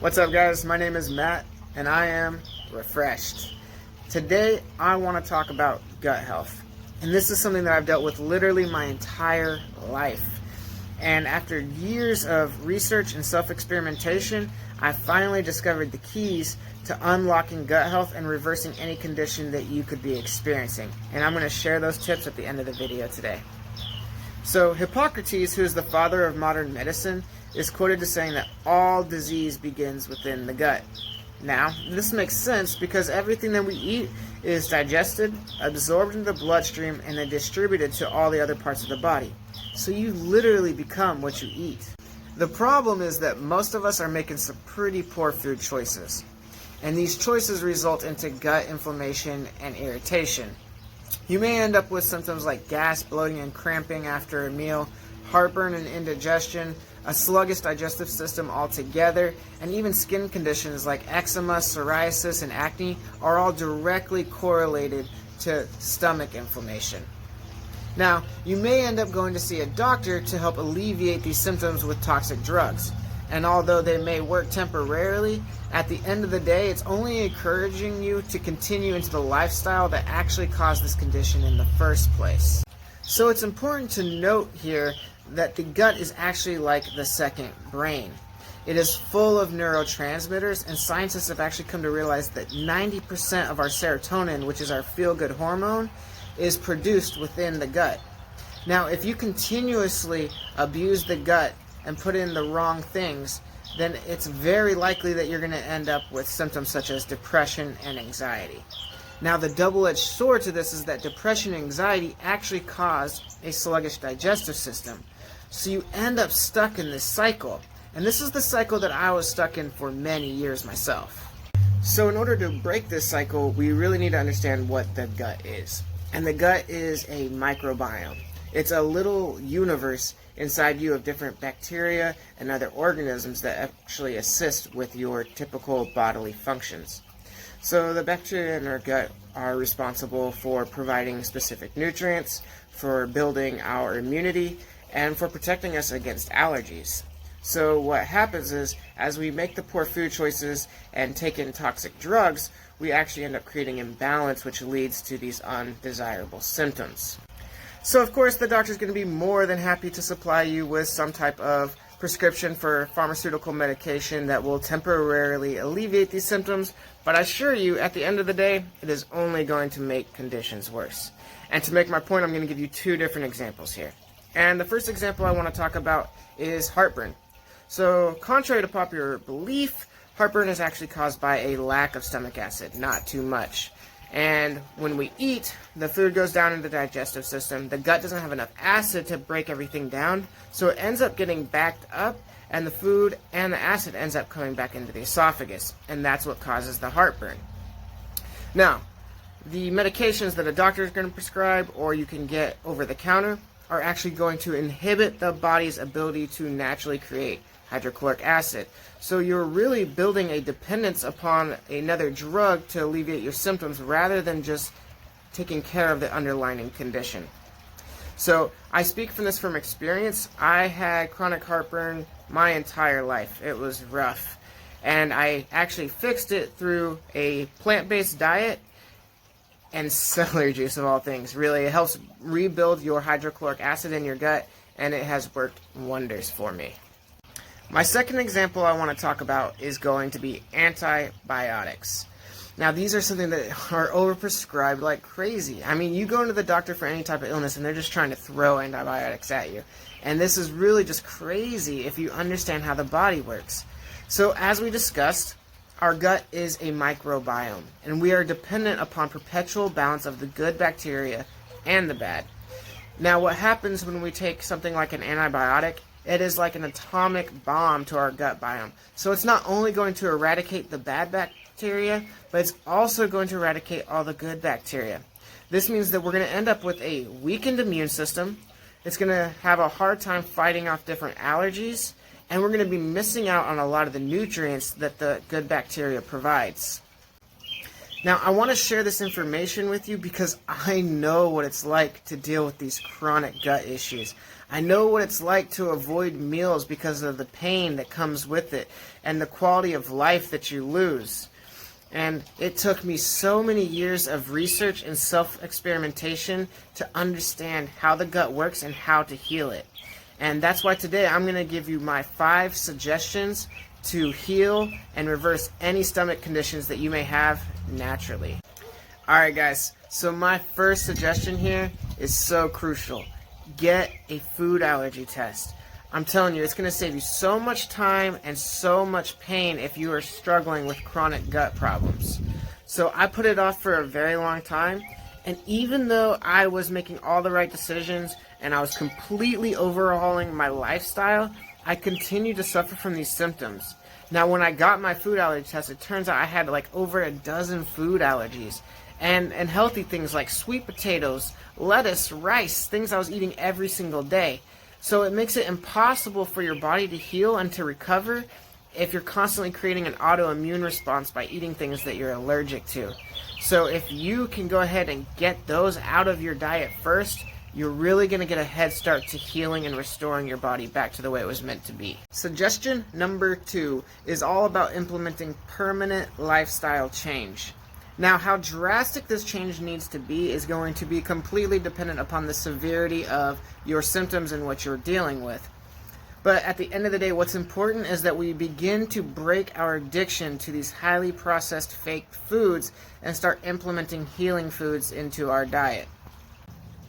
What's up, guys? My name is Matt and I am refreshed. Today I want to talk about gut health, and this is something that I've dealt with literally my entire life. And after years of research and self-experimentation, I finally discovered the keys to unlocking gut health and reversing any condition that you could be experiencing. And I'm going to share those tips at the end of the video today. So Hippocrates, who is the father of modern medicine, is quoted as saying that all disease begins within the gut. Now, this makes sense because everything that we eat is digested, absorbed into the bloodstream, and then distributed to all the other parts of the body. So you literally become what you eat. The problem is that most of us are making some pretty poor food choices. And these choices result into gut inflammation and irritation. You may end up with symptoms like gas, bloating, and cramping after a meal, heartburn and indigestion, a sluggish digestive system altogether, and even skin conditions like eczema, psoriasis, and acne are all directly correlated to stomach inflammation. Now, you may end up going to see a doctor to help alleviate these symptoms with toxic drugs. And although they may work temporarily, at the end of the day, it's only encouraging you to continue into the lifestyle that actually caused this condition in the first place. So it's important to note here that the gut is actually like the second brain. It is full of neurotransmitters, and scientists have actually come to realize that 90% of our serotonin, which is our feel-good hormone, is produced within the gut. Now, if you continuously abuse the gut and put in the wrong things, then it's very likely that you're going to end up with symptoms such as depression and anxiety. Now, the double-edged sword to this is that depression and anxiety actually cause a sluggish digestive system. So you end up stuck in this cycle. And this is the cycle that I was stuck in for many years myself. So in order to break this cycle, we really need to understand what the gut is. And the gut is a microbiome. It's a little universe inside you of different bacteria and other organisms that actually assist with your typical bodily functions. So the bacteria in our gut are responsible for providing specific nutrients, for building our immunity, and for protecting us against allergies. So what happens is, as we make the poor food choices and take in toxic drugs, we actually end up creating imbalance, which leads to these undesirable symptoms. So of course the doctor is going to be more than happy to supply you with some type of prescription for pharmaceutical medication that will temporarily alleviate these symptoms, but I assure you, at the end of the day, it is only going to make conditions worse. And to make my point, I'm going to give you two different examples here. And the first example I want to talk about is heartburn. So contrary to popular belief, heartburn is actually caused by a lack of stomach acid, not too much. And when we eat, the food goes down in the digestive system. The gut doesn't have enough acid to break everything down, so it ends up getting backed up, and the food and the acid ends up coming back into the esophagus, and that's what causes the heartburn. Now, the medications that a doctor is going to prescribe, or you can get over the counter, are actually going to inhibit the body's ability to naturally create hydrochloric acid. So you're really building a dependence upon another drug to alleviate your symptoms rather than just taking care of the underlying condition. So I speak from this from experience. I had chronic heartburn my entire life. It was rough. And I actually fixed it through a plant-based diet and celery juice, of all things. Really, it helps rebuild your hydrochloric acid in your gut, and it has worked wonders for me. My second example I want to talk about is going to be antibiotics. Now, these are something that are overprescribed like crazy. I mean, you go into the doctor for any type of illness and they're just trying to throw antibiotics at you. And this is really just crazy if you understand how the body works. So as we discussed, our gut is a microbiome, and we are dependent upon perpetual balance of the good bacteria and the bad. Now, what happens when we take something like an antibiotic? It is like an atomic bomb to our gut biome. So it's not only going to eradicate the bad bacteria, but it's also going to eradicate all the good bacteria. This means that we're going to end up with a weakened immune system. It's going to have a hard time fighting off different allergies, and we're going to be missing out on a lot of the nutrients that the good bacteria provides. Now, I want to share this information with you because I know what it's like to deal with these chronic gut issues. I know what it's like to avoid meals because of the pain that comes with it and the quality of life that you lose. And it took me so many years of research and self-experimentation to understand how the gut works and how to heal it. And that's why today I'm going to give you my 5 suggestions to heal and reverse any stomach conditions that you may have naturally. Alright guys, so my first suggestion here is so crucial. Get a food allergy test. I'm telling you, it's going to save you so much time and so much pain if you are struggling with chronic gut problems. So I put it off for a very long time, and even though I was making all the right decisions and I was completely overhauling my lifestyle, I continued to suffer from these symptoms. Now when I got my food allergy test, it turns out I had like over a dozen food allergies. And healthy things like sweet potatoes, lettuce, rice, things I was eating every single day. So it makes it impossible for your body to heal and to recover if you're constantly creating an autoimmune response by eating things that you're allergic to. So if you can go ahead and get those out of your diet first, you're really going to get a head start to healing and restoring your body back to the way it was meant to be. Suggestion number 2 is all about implementing permanent lifestyle change. Now, how drastic this change needs to be is going to be completely dependent upon the severity of your symptoms and what you're dealing with. But at the end of the day, what's important is that we begin to break our addiction to these highly processed fake foods and start implementing healing foods into our diet.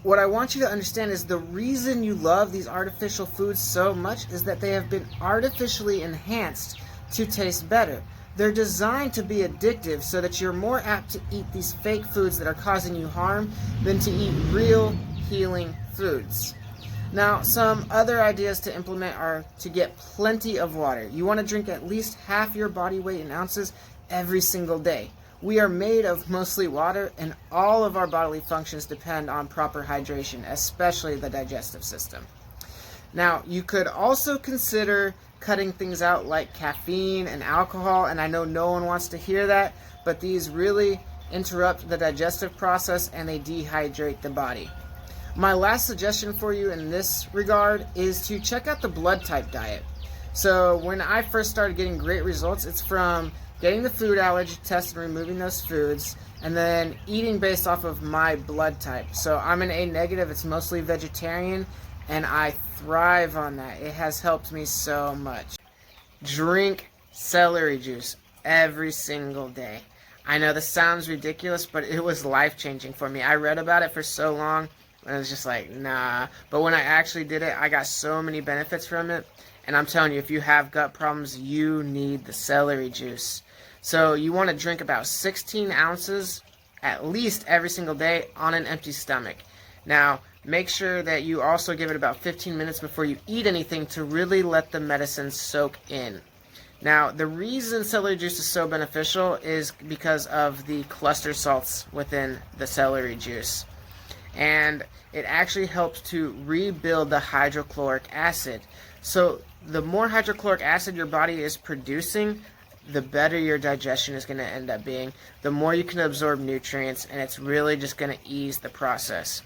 What I want you to understand is the reason you love these artificial foods so much is that they have been artificially enhanced to taste better. They're designed to be addictive so that you're more apt to eat these fake foods that are causing you harm than to eat real healing foods. Now, some other ideas to implement are to get plenty of water. You want to drink at least half your body weight in ounces every single day. We are made of mostly water, and all of our bodily functions depend on proper hydration, especially the digestive system. Now, you could also consider cutting things out like caffeine and alcohol, and I know no one wants to hear that, but these really interrupt the digestive process and they dehydrate the body. My last suggestion for you in this regard is to check out the blood type diet. So when I first started getting great results, it's from getting the food allergy test and removing those foods, and then eating based off of my blood type. So I'm an A negative, it's mostly vegetarian, and I thrive on that. It has helped me so much. Drink celery juice every single day. I know this sounds ridiculous, but it was life-changing for me. I read about it for so long, and I was just like, nah. But when I actually did it, I got so many benefits from it. And I'm telling you, if you have gut problems, you need the celery juice. So you want to drink about 16 ounces at least every single day on an empty stomach. Now, make sure that you also give it about 15 minutes before you eat anything to really let the medicine soak in. Now, the reason celery juice is so beneficial is because of the cluster salts within the celery juice. And it actually helps to rebuild the hydrochloric acid. So the more hydrochloric acid your body is producing, the better your digestion is going to end up being, the more you can absorb nutrients, and it's really just going to ease the process.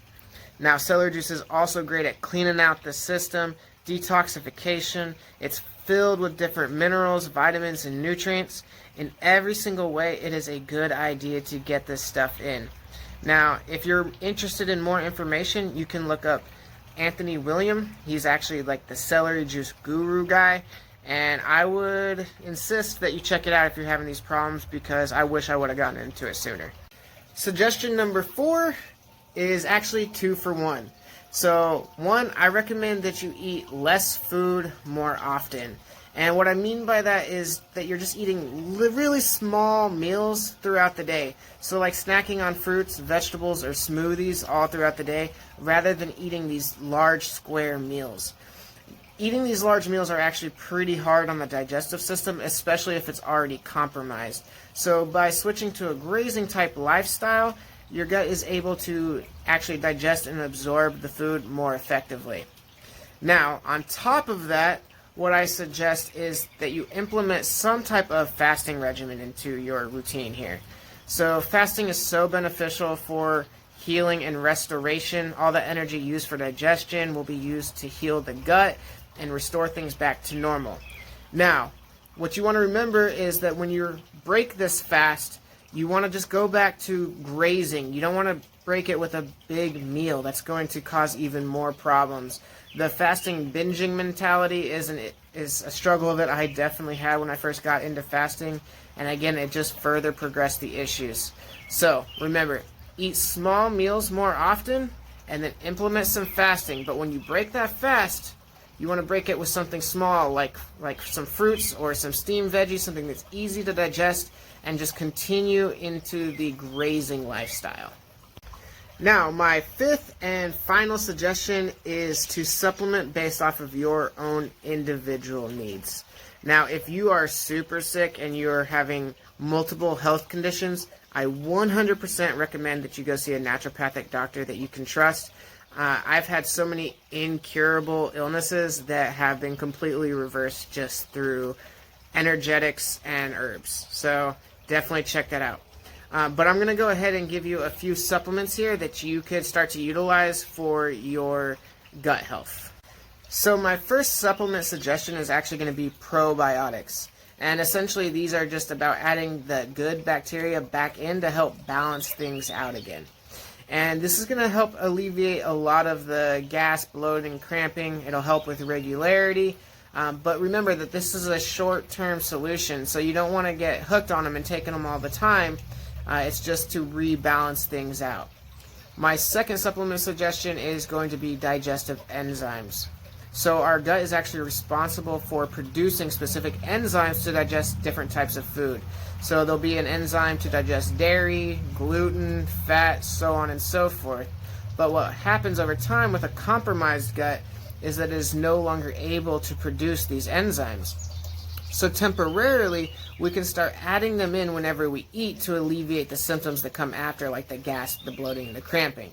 Now, celery juice is also great at cleaning out the system, detoxification. It's filled with different minerals, vitamins, and nutrients. In every single way, it is a good idea to get this stuff in. Now, if you're interested in more information, you can look up Anthony William. He's actually like the celery juice guru guy. And I would insist that you check it out if you're having these problems, because I wish I would have gotten into it sooner. Suggestion number 4 is actually 2 for 1. So 1, I recommend that you eat less food more often. And what I mean by that is that you're just eating really small meals throughout the day. So like snacking on fruits, vegetables, or smoothies all throughout the day, rather than eating these large square meals. Eating these large meals are actually pretty hard on the digestive system, especially if it's already compromised. So by switching to a grazing type lifestyle, your gut is able to actually digest and absorb the food more effectively. Now, on top of that, what I suggest is that you implement some type of fasting regimen into your routine here. So fasting is so beneficial for healing and restoration. All the energy used for digestion will be used to heal the gut and restore things back to normal. Now, what you want to remember is that when you break this fast, you want to just go back to grazing. You don't want to break it with a big meal. That's going to cause even more problems. The fasting binging mentality is a struggle that I definitely had when I first got into fasting. And again, it just further progressed the issues. So remember, eat small meals more often and then implement some fasting. But when you break that fast, you want to break it with something small like some fruits or some steamed veggies, something that's easy to digest, and just continue into the grazing lifestyle. Now, my fifth and final suggestion is to supplement based off of your own individual needs. Now, if you are super sick and you're having multiple health conditions, I 100% recommend that you go see a naturopathic doctor that you can trust. I've had so many incurable illnesses that have been completely reversed just through energetics and herbs. So definitely check that out. But I'm going to go ahead and give you a few supplements here that you could start to utilize for your gut health. So my first supplement suggestion is actually going to be probiotics. And essentially these are just about adding the good bacteria back in to help balance things out again. And this is going to help alleviate a lot of the gas, bloating, cramping. It'll help with regularity. But remember that this is a short-term solution, so you don't want to get hooked on them and taking them all the time. It's just to rebalance things out. My second supplement suggestion is going to be digestive enzymes. So our gut is actually responsible for producing specific enzymes to digest different types of food. So there'll be an enzyme to digest dairy, gluten, fat, so on and so forth. But what happens over time with a compromised gut is that it is no longer able to produce these enzymes. So temporarily, we can start adding them in whenever we eat to alleviate the symptoms that come after, like the gas, the bloating, and the cramping.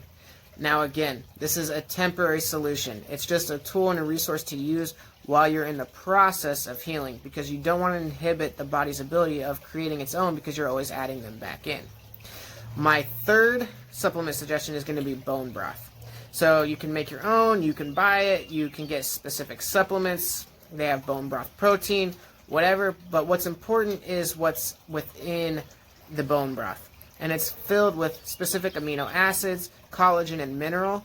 Now again, this is a temporary solution. It's just a tool and a resource to use while you're in the process of healing, because you don't want to inhibit the body's ability of creating its own because you're always adding them back in. My third supplement suggestion is going to be bone broth. So you can make your own, you can buy it, you can get specific supplements. They have bone broth protein, whatever, but what's important is what's within the bone broth. And it's filled with specific amino acids, collagen, and minerals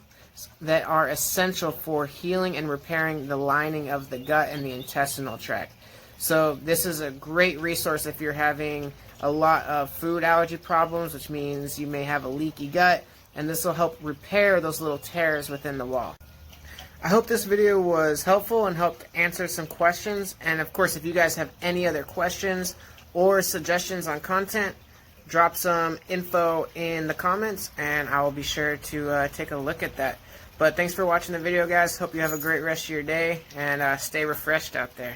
that are essential for healing and repairing the lining of the gut and the intestinal tract. So this is a great resource if you're having a lot of food allergy problems, which means you may have a leaky gut, and this will help repair those little tears within the wall. I hope this video was helpful and helped answer some questions. And of course, if you guys have any other questions or suggestions on content, drop some info in the comments and I will be sure to take a look at that. But thanks for watching the video, guys. Hope you have a great rest of your day and stay refreshed out there.